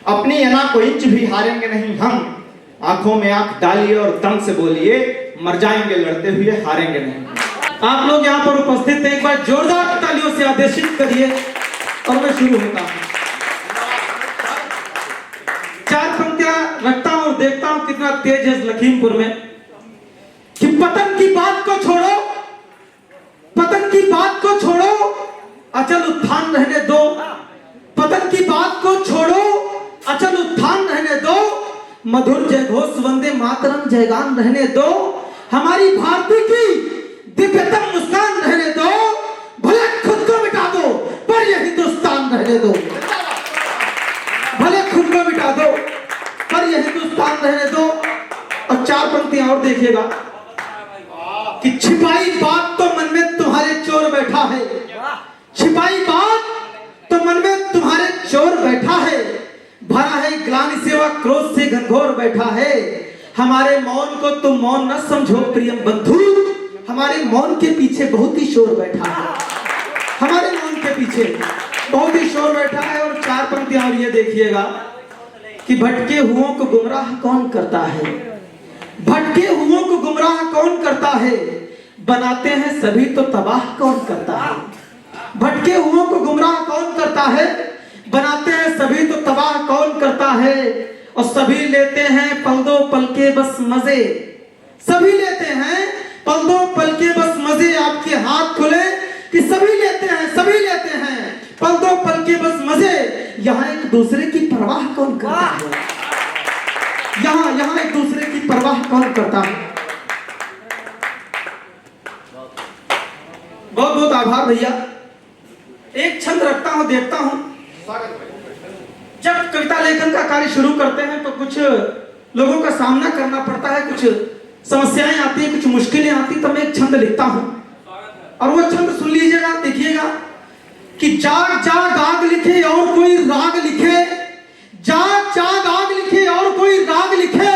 अपनी अना को इंच भी हारेंगे नहीं हम। आंखों में आंख डालिए और दम से बोलिए, मर जाएंगे लड़ते हुए, हारेंगे नहीं। आप लोग यहाँ पर उपस्थित हैं, एक बार जोरदार तालियों से आदेशित करिए और मैं शुरू होता हूँ। 4 पंक्तियां रखता हूँ और देखता हूँ कितना तेज है लखीमपुर में। कि पतन की बात को छोड़ो, पतन की बात को छोड़ो, अचल उत्थान रहने दो। पतन की बात को छोड़ो, अचल उत्थान रहने दो। मधुर जय घोष वंदे मातरम जयगान रहने दो। हमारी भारती की दिव्यतम मुस्कान रहने दो। भले खुद को मिटा दो पर यह हिंदुस्तान रहने दो। भले खुद को मिटा दो पर यह हिंदुस्तान रहने दो। और 4 पंक्तियां और देखिएगा कि छिपाई बात तो मन में तुम्हारे चोर बैठा है। छिपाई बात तो मन में तुम्हारे चोर बैठा है। भरा है ग्लानि सेवा क्रोध से घनघोर बैठा है। हमारे मौन को तुम मौन न समझो प्रियम बंधु। हमारे मौन के पीछे बहुत ही शोर बैठा है। हमारे मौन के पीछे बहुत ही शोर बैठा है। और 4 पंक्तियां और ये देखिएगा कि भटके हुओं को गुमराह कौन करता है। भटके हुओं को गुमराह कौन करता है। बनाते हैं सभी तो तबाह कौन करता है। भटके हुओं को गुमराह कौन करता है। बनाते हैं सभी तो तबाह कौन करता है। और सभी लेते हैं पल दो पल के बस मजे। सभी लेते हैं पल दो पल के बस मजे। आपके हाथ खुले कि सभी लेते हैं, सभी लेते हैं पल दो पल के बस मजे। यहाँ एक दूसरे की परवाह कौन करता है। यहाँ एक दूसरे की परवाह कौन करता है। बहुत बहुत आभार भैया। एक छंद रखता हूं, देखता हूं। जब कविता लेखन का कार्य शुरू करते हैं तो कुछ लोगों का सामना करना पड़ता है, कुछ समस्याएं आती हैं, कुछ मुश्किलें आती, तो मैं एक छंद लिखता हूं और वो छंद सुन लीजिएगा, देखिएगा कि जाग जाग आग लिखे और कोई राग लिखे। जाग जाग आग लिखे और कोई राग लिखे।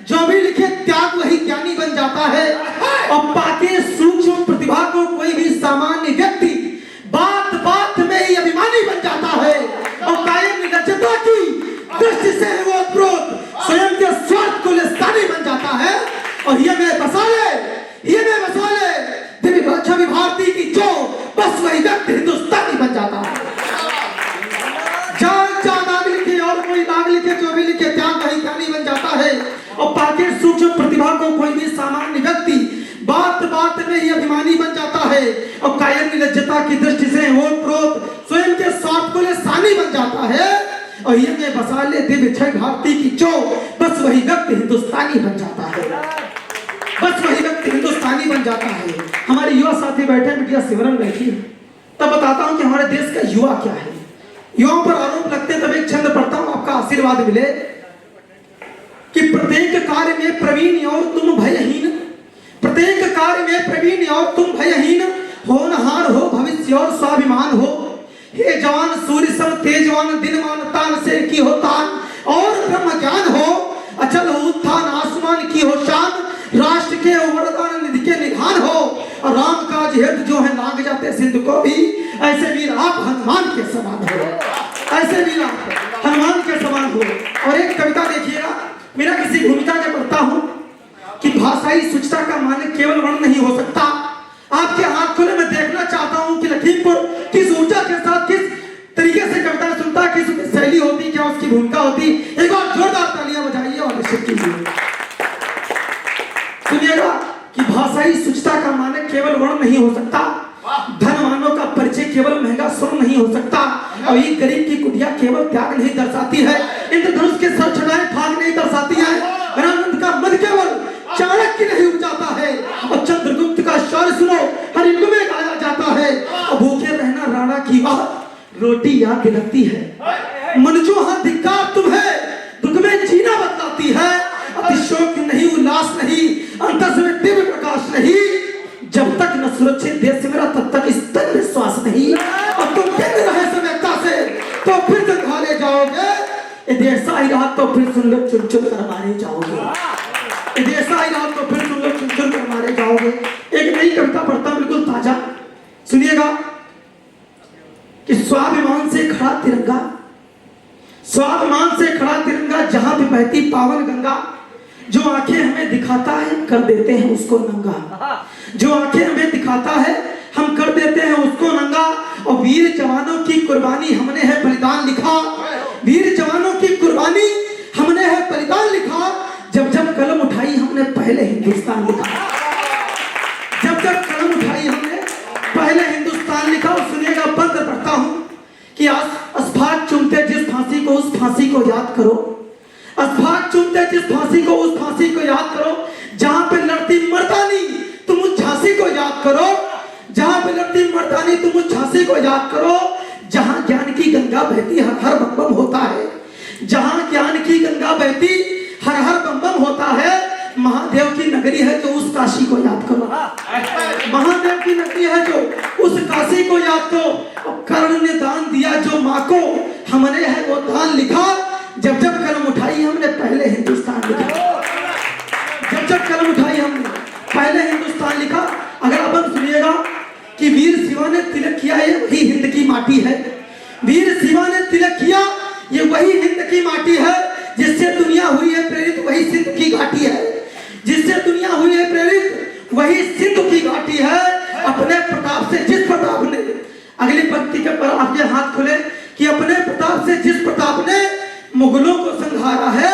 जो भी लिखे त्याग वही ज्ञानी बन जाता है। और पाके सूक्ष्म प्रतिभा को कोई भी सामान्य व्यक्ति बात बात में ही अभिमानी बन जाता है। और कायम निरजता की दृष्टि से वो क्रोध स्वयं के स्वार्थ को लिसानी बन जाता है। और ये मैं बसाले छवि भारती की जो बस वही व्यक्ति हिंदुस्तानी बन जाता है। जाग जाग आग लिखे और कोई राग लिखे। जो भी लिखे त्याग वही ज्ञानी बन जाता है। और पाके सूक्ष्म प्रतिभा को कोई भी सामान्य व्यक्ति बात बात में ही अभिमानी बन जाता है। और कायम निरजता की दृष्टि से वो क्रोध स्वयं के स्वार्थ को लिसानी बन जाता है। और ये में बसा ले दिव्य छवि भारती की जो बस वही व्यक्ति हिंदुस्तानी बन जाता है। बस वही व्यक्ति हिंदुस्तानी बन जाता है। हमारे युवा साथी बैठे, बिटिया सिमरन बैठी, तब बताता हूं कि हमारे देश का युवा क्या है। युवाओं पर आरोप लगते, तब एक छंद पढ़ता हूं, आपका आशीर्वाद मिले। कि प्रत्येक कार्य में प्रवीण और तुम भयहीन। प्रत्येक कार्य में प्रवीण और तुम भयहीन। होनहार हो भविष्य और स्वाभिमान हो। हे जवान सूर्य सम तेजवान दिनमान तान से की हो तान। और ब्रह्म ज्ञान हो अचल हो उत्थान आसमान की हो शान। राष्ट्र के वरदान निधि के निधान हो। और राम काज हेतु जो है लाग जाते सिंधु को भी। ऐसे वीर आप हनुमान के समान हो। ऐसे वीर आप हनुमान के समान हो। और एक कविता देखिएगा, मेरा किसी भूमिका में पढ़ता हूं कि भाषाई शुचिता का मानक केवल वर्ण नहीं हो सकता। आपके हाथ खुले मैं देखना चाहता हूं कि लखीमपुर किस ऊर्जा के साथ किस तरीके से कविता सुनता, किस शैली होती, क्या उसकी भूमिका होती। एक बार जोरदार तालियां बजाइए और निश्चित कीजिए। सुनिएगा कि भाषाई शुचिता का मानक केवल वर्ण नहीं हो सकता। धनवानों का परिचय केवल महंगा स्वर्ण नहीं हो सकता। और ये गरीब की कुटिया केवल त्याग नहीं दर्शाती है। इंद्रधनुष के सर चढ़ाए भाग नहीं दर्शाती है। आनंद का मद केवल चाणक्य नहीं उपजाता है। और चंद्रगुप्त का शौर्य सुनो हर युग में गाया जाता है। और भूखे रहना राणा की बात रोटी याद दिलाती है। मनुष्यों हाँ धिक्कार तुम्हें दुख में जीना बतलाती है। अतिशोक नहीं उल्लास नहीं अंतस में दिव्य प्रकाश नहीं। जब तक न सुरक्षित देश से मेरा तब तक स्तन विश्वास नहीं। अब तुम दिन रहे समझता से तो फिर से भाले जाओगे। यदि ऐसा ही रहा तो फिर सुन लो चुन चुन कर मारे जाओगे। यदि ऐसा ही रहा तो फिर सुन लो चुन चुन कर मारे जाओगे। एक नई कविता पढ़ता हूं बिल्कुल ताजा, सुनिएगा कि स्वाभिमान से खड़ा तिरंगा। स्वाभिमान से बहती पावन गंगा, जो आंखें हमें दिखाता है कर देते हैं उसको नंगा, जो आंखें हमें दिखाता है हम कर देते हैं उसको नंगा। और वीर जवानों की कुर्बानी हमने है बलिदान लिखा, वीर जवानों की कुर्बानी हमने है बलिदान लिखा। जब जब कलम उठाई हमने पहले हिंदुस्तान लिखा, जब जब कलम उठाई हमने पहले हिंदुस्तान लिखा। और सुनिएगा, बंद पढ़ता हूं कि अस्फाक चुमते जिस फांसी को उस फांसी को याद करो, अस्फाक चुमते जिस फांसी को उस फांसी को याद करो। जहां पे लड़ती मर्दानी तुम उस झांसी को याद करो, जहां पे लड़ती मर्दानी तुम उस झांसी को याद करो। जहां ज्ञान की गंगा बहती हर हर बम बम होता है, जहां ज्ञान की गंगा बहती हर हर बम बम होता है। महादेव की नगरी है जो उस काशी को याद करो, महादेव की नगरी है जो उस काशी को याद करो। कर्ण ने दान दिया जो माँ को, हमने है वो दान लिखा। जब जब कलम उठाई हमने पहले हिंदुस्तान लिखा, जब जब कलम उठाई हमने पहले हिंदुस्तान लिखा। अगर अपन सुनिएगा कि वीर शिवा ने तिलक किया, ये वही हिंद की माटी है, वीर शिवा ने तिलक किया ये वही हिंद की माटी है। जिससे दुनिया हुई है प्रेरित वही सिंध की घाटी है, जिससे दुनिया हुई है प्रेरित वही सिंध की घाटी है। अपने प्रताप से जिस प्रताप ने, अगली पंक्ति के पर आपके हाथ खुले, कि अपने प्रताप से जिस प्रताप ने मुगलों को संहारा है,